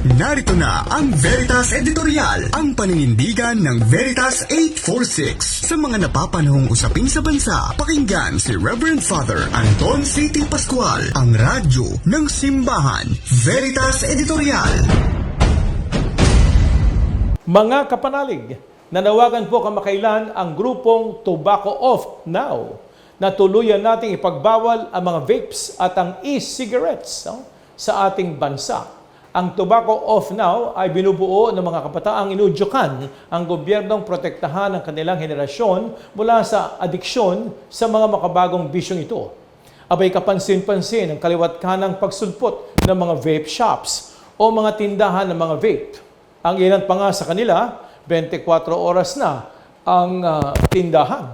Narito na ang Veritas Editorial, ang paninindigan ng Veritas 846 sa mga napapanahong usapin sa bansa. Pakinggan si Reverend Father Anton C.T. Pascual, ang radyo ng simbahan. Veritas Editorial. Mga kapanalig, nanawagan po kamakailan ang grupong Tobacco Off Now na tuluyan nating ipagbawal ang mga vapes at ang e-cigarettes sa ating bansa. Ang Tobacco Off Now ay binubuo ng mga kabataang inudyukan ang gobyernong protektahan ang kanilang henerasyon mula sa adiksyon sa mga makabagong bisyong ito. Abay kapansin-pansin ang kaliwat kanang pagsulpot ng mga vape shops o mga tindahan ng mga vape. Ang ilan pa nga sa kanila, 24 oras na ang tindahan.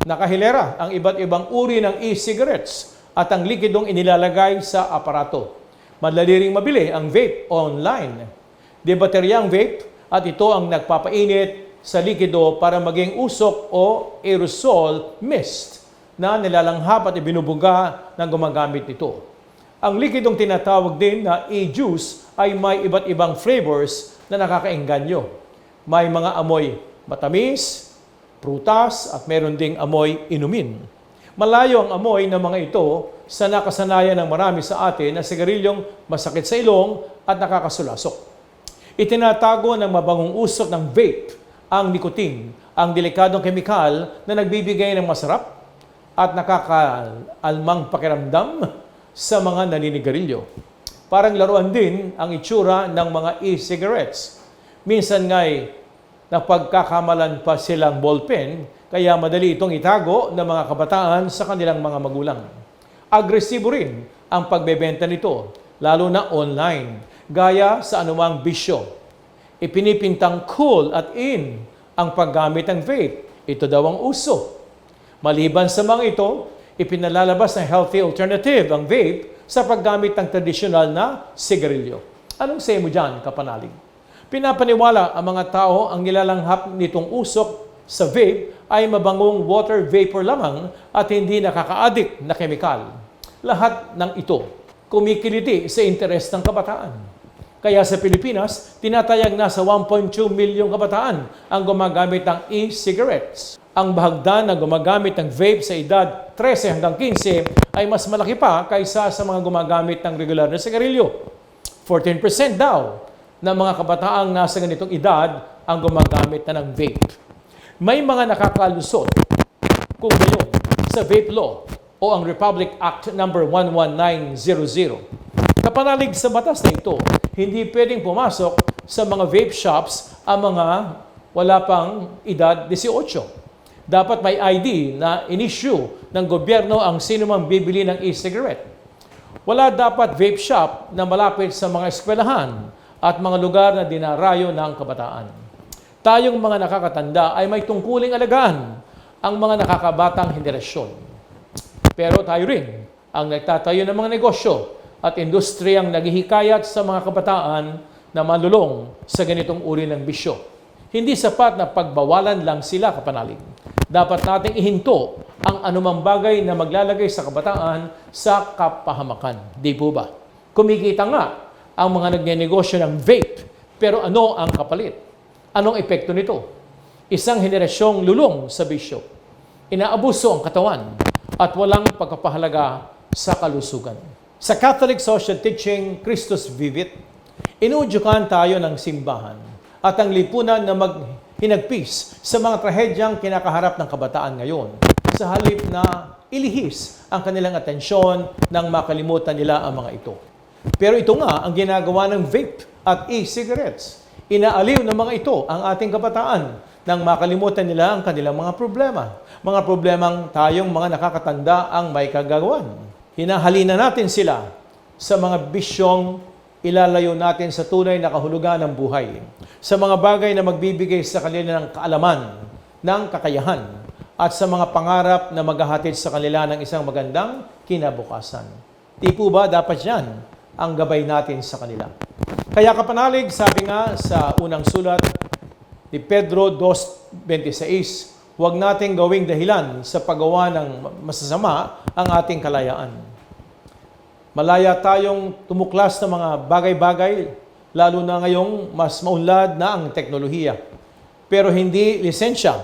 Nakahilera ang iba't ibang uri ng e-cigarettes at ang likidong inilalagay sa aparato. Madali ring mabili ang vape online. Di bateryang vape at ito ang nagpapainit sa likido para maging usok o aerosol mist na nilalanghap at ibinubuga ng gumagamit nito. Ang likidong tinatawag din na e-juice ay may iba't ibang flavors na nakakaengganyo. May mga amoy matamis, prutas at meron ding amoy inumin. Malayo ang amoy ng mga ito sa nakasanayan ng marami sa atin na sigarilyong masakit sa ilong at nakakasulasok. Itinatago ng mabangong usok ng vape ang nicotine, ang delikadong kemikal na nagbibigay ng masarap at nakakaalmang pakiramdam sa mga naninigarilyo. Parang laruan din ang itsura ng mga e-cigarettes. Minsan nga'y napagkakamalan pa silang ballpen, kaya madali itong itago ng mga kabataan sa kanilang mga magulang. Agresibo rin ang pagbebenta nito, lalo na online, gaya sa anumang bisyo. Ipinipintang cool at in ang paggamit ng vape. Ito daw ang uso. Maliban sa mga ito, ipinalalabas na healthy alternative ang vape sa paggamit ng tradisyonal na sigarilyo. Anong say mo dyan, kapanalig? Pinapaniwala ang mga tao ang nilalanghap nitong usok sa vape ay mabangong water vapor lamang at hindi nakaka-addict na kemikal. Lahat ng ito kumikiliti sa interes ng kabataan. Kaya sa Pilipinas, tinatayag na sa 1.2 milyong kabataan ang gumagamit ng e-cigarettes. Ang bahagdan na gumagamit ng vape sa edad 13 hanggang 15 ay mas malaki pa kaysa sa mga gumagamit ng regular na sigarilyo. 14% daw ng mga kabataang nasa ganitong edad ang gumagamit na ng vape. May mga nakakalusot kung gayon sa vape law o ang Republic Act No. 11900. Kapanalig sa batas na ito, hindi pwedeng pumasok sa mga vape shops ang mga wala pang edad 18. Dapat may ID na in-issue ng gobyerno ang sino mang bibili ng e-cigarette. Wala dapat vape shop na malapit sa mga eskwelahan at mga lugar na dinarayo ng kabataan. Tayong mga nakakatanda ay may tungkuling alagaan ang mga nakakabatang henerasyon. Pero tayo rin ang nagtatayo ng mga negosyo at industriyang naghihikayat sa mga kabataan na malulong sa ganitong uri ng bisyo. Hindi sapat na pagbawalan lang sila, kapanalig. Dapat nating ihinto ang anumang bagay na maglalagay sa kabataan sa kapahamakan. Di po ba? Kumikita nga ang mga nagnenegosyo ng vape, pero ano ang kapalit? Anong epekto nito? Isang henerasyong lulong sa bisyo. Inaabuso ang katawan at walang pagpapahalaga sa kalusugan. Sa Catholic Social Teaching, Christus Vivit, inuudyukan tayo ng simbahan at ang lipunan na maghinagpis sa mga trahedyang kinakaharap ng kabataan ngayon sa halip na ilihis ang kanilang atensyon nang makalimutan nila ang mga ito. Pero ito nga ang ginagawa ng vape at e-cigarettes. Inaaliw ng mga ito ang ating kabataan nang makalimutan nila ang kanilang mga problema. Mga problemang tayong mga nakakatanda ang may kagagawan. Hinahalina natin sila sa mga bisyong ilalayo natin sa tunay na kahulugan ng buhay. Sa mga bagay na magbibigay sa kanila ng kaalaman, ng kakayahan, at sa mga pangarap na maghahatid sa kanila ng isang magandang kinabukasan. Di po ba dapat yan ang gabay natin sa kanila? Kaya kapanalig, sabi nga sa unang sulat ni Pedro 2:26, huwag nating gawing dahilan sa paggawa ng masasama ang ating kalayaan. Malaya tayong tumuklas ng mga bagay-bagay lalo na ngayong mas maunlad na ang teknolohiya. Pero hindi lisensya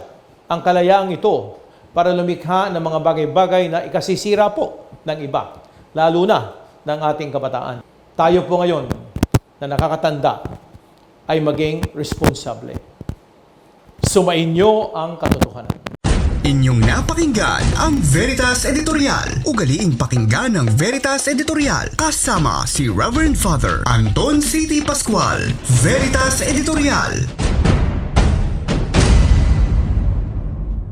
ang kalayaang ito para lumikha ng mga bagay-bagay na ikasisira po ng iba, lalo na ng ating kabataan. Tayo po ngayon na nakakatanda ay maging responsable. Sumainyo ang katotohanan. Inyong napakinggan ang Veritas Editorial. Ugaliing pakinggan ng Veritas Editorial kasama si Reverend Father Anton C.T. Pascual. Veritas Editorial.